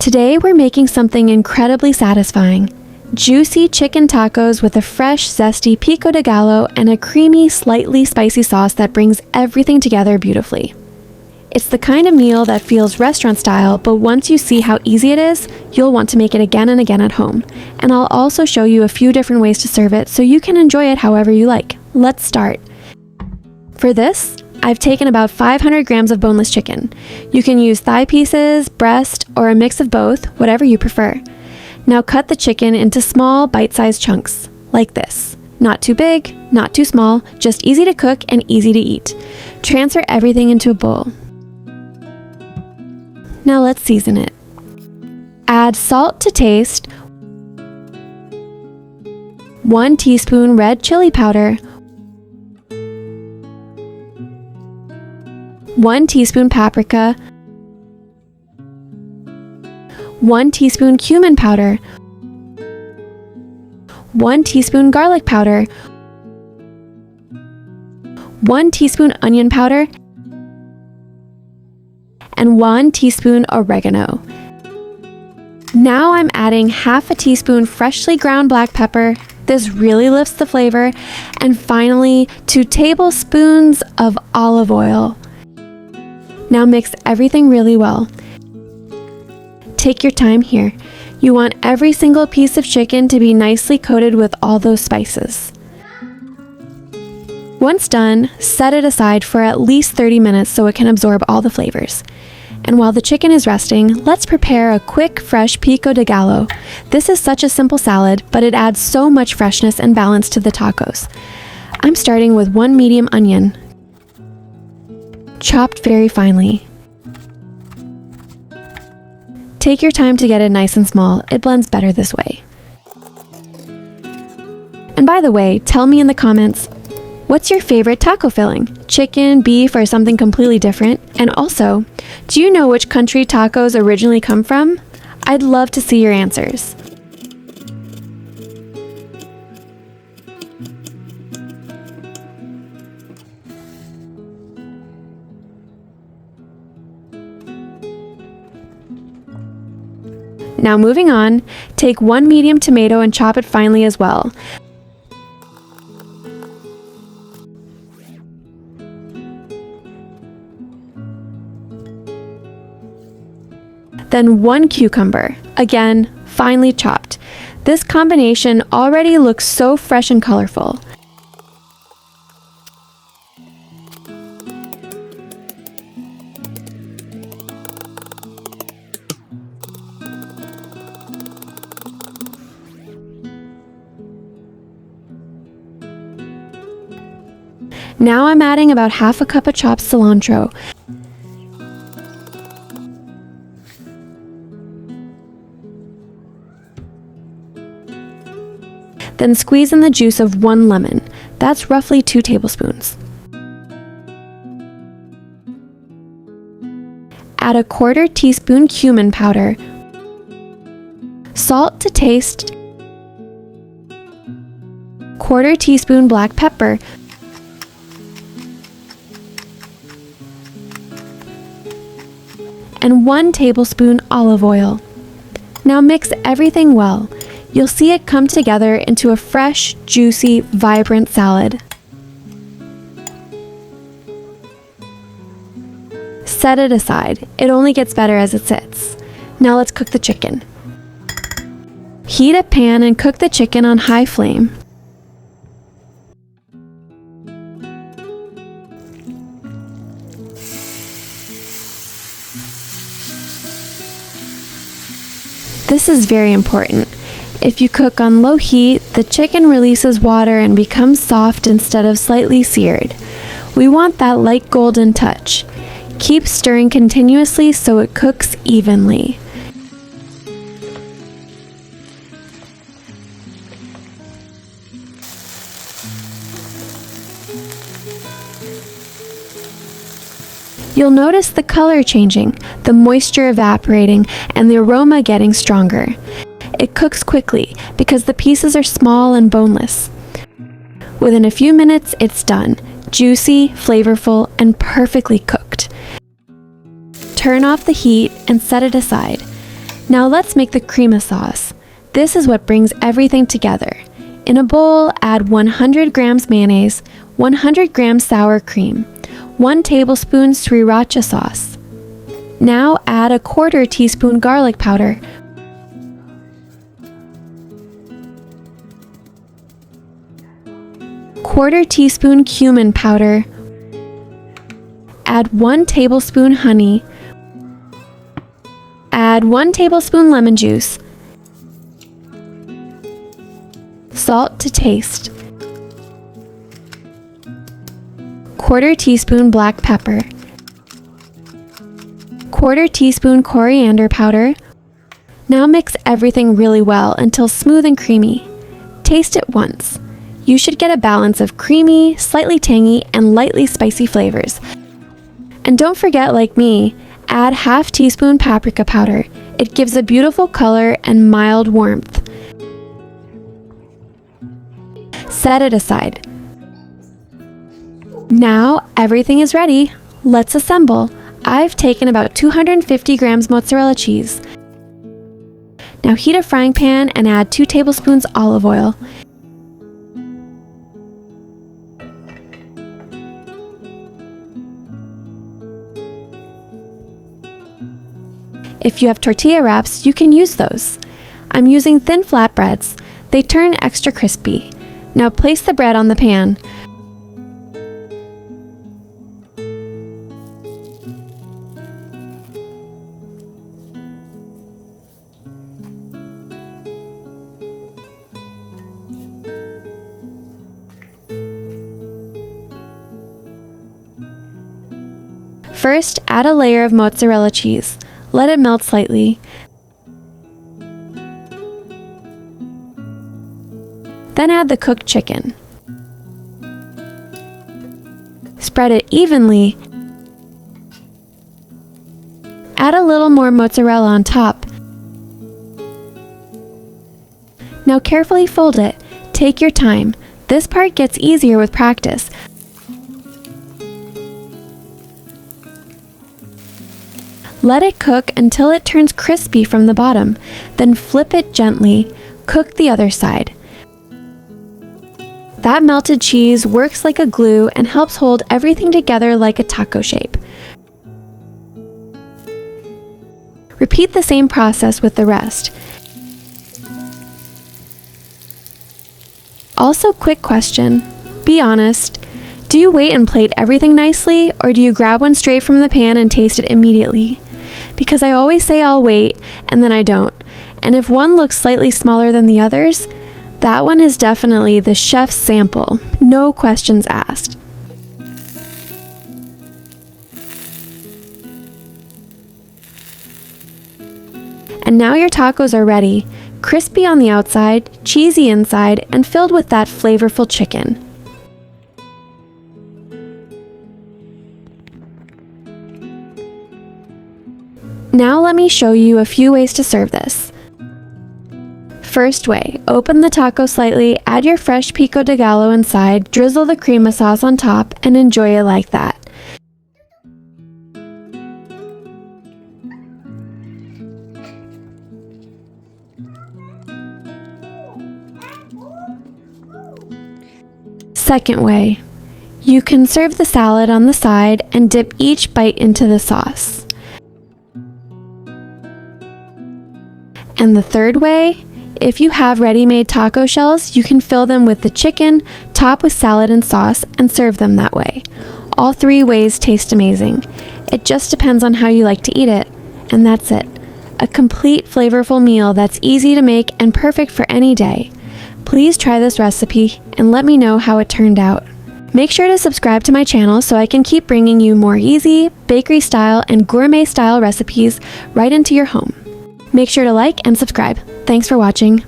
Today we're making something incredibly satisfying. Juicy chicken tacos with a fresh, zesty pico de gallo and a creamy, slightly spicy sauce that brings everything together beautifully. It's the kind of meal that feels restaurant style, but once you see how easy it is, you'll want to make it again and again at home. And I'll also show you a few different ways to serve it so you can enjoy it however you like. Let's start. For this, I've taken about 500 grams of boneless chicken. You can use thigh pieces, breast, or a mix of both, whatever you prefer. Now cut the chicken into small, bite-sized chunks, like this. Not too big, not too small, just easy to cook and easy to eat. Transfer everything into a bowl. Now let's season it. Add salt to taste, 1 teaspoon red chili powder, 1 teaspoon paprika, 1 teaspoon cumin powder, 1 teaspoon garlic powder, 1 teaspoon onion powder, and 1 teaspoon oregano. Now I'm adding half a teaspoon freshly ground black pepper. This really lifts the flavor. And finally, 2 tablespoons of olive oil. Now mix everything really well. Take your time here. You want every single piece of chicken to be nicely coated with all those spices. Once done, set it aside for at least 30 minutes so it can absorb all the flavors. And while the chicken is resting, let's prepare a quick, fresh pico de gallo. This is such a simple salad, but it adds so much freshness and balance to the tacos. I'm starting with 1 medium onion, chopped very finely. Take your time to get it nice and small. It blends better this way. And by the way, tell me in the comments, what's your favorite taco filling? Chicken, beef, or something completely different? And also, do you know which country tacos originally come from? I'd love to see your answers. Now moving on, take 1 medium tomato and chop it finely as well. Then 1 cucumber, again, finely chopped. This combination already looks so fresh and colorful. Now I'm adding about half a cup of chopped cilantro. Then squeeze in the juice of 1 lemon. That's roughly 2 tablespoons. Add a 1/4 teaspoon cumin powder, salt to taste, 1/4 teaspoon black pepper, and 1 tablespoon olive oil. Now mix everything well. You'll see it come together into a fresh, juicy, vibrant salad. Set it aside. It only gets better as it sits. Now let's cook the chicken. Heat a pan and cook the chicken on high flame. This is very important. If you cook on low heat, the chicken releases water and becomes soft instead of slightly seared. We want that light golden touch. Keep stirring continuously so it cooks evenly. You'll notice the color changing, the moisture evaporating, and the aroma getting stronger. It cooks quickly because the pieces are small and boneless. Within a few minutes, it's done. Juicy, flavorful, and perfectly cooked. Turn off the heat and set it aside. Now let's make the crema sauce. This is what brings everything together. In a bowl, add 100 grams mayonnaise, 100 grams sour cream, 1 tablespoon sriracha sauce. Now add a 1/4 teaspoon garlic powder, 1/4 teaspoon cumin powder, add 1 tablespoon honey, add 1 tablespoon lemon juice, salt to taste, 1/4 teaspoon black pepper, 1/4 teaspoon coriander powder. Now mix everything really well until smooth and creamy. Taste it once. You should get a balance of creamy, slightly tangy, and lightly spicy flavors. And don't forget, like me, add 1/2 teaspoon paprika powder. It gives a beautiful color and mild warmth. Set it aside. Now everything is ready. Let's assemble. I've taken about 250 grams mozzarella cheese. Now heat a frying pan and add 2 tablespoons olive oil. If you have tortilla wraps, you can use those. I'm using thin flatbreads. They turn extra crispy. Now place the bread on the pan. First, add a layer of mozzarella cheese. Let it melt slightly. Then add the cooked chicken. Spread it evenly. Add a little more mozzarella on top. Now carefully fold it. Take your time. This part gets easier with practice. Let it cook until it turns crispy from the bottom, then flip it gently. Cook the other side. That melted cheese works like a glue and helps hold everything together like a taco shape. Repeat the same process with the rest. Also, quick question. Be honest. Do you wait and plate everything nicely, or do you grab one straight from the pan and taste it immediately? Because I always say I'll wait, and then I don't. And if one looks slightly smaller than the others, that one is definitely the chef's sample. No questions asked. And now your tacos are ready, crispy on the outside, cheesy inside, and filled with that flavorful chicken. Now let me show you a few ways to serve this. First way, open the taco slightly, add your fresh pico de gallo inside, drizzle the crema sauce on top, and enjoy it like that. Second way, you can serve the salad on the side and dip each bite into the sauce. And the third way, if you have ready-made taco shells, you can fill them with the chicken, top with salad and sauce, and serve them that way. All 3 ways taste amazing. It just depends on how you like to eat it. And that's it. A complete flavorful meal that's easy to make and perfect for any day. Please try this recipe and let me know how it turned out. Make sure to subscribe to my channel so I can keep bringing you more easy, bakery-style, and gourmet-style recipes right into your home. Make sure to like and subscribe. Thanks for watching.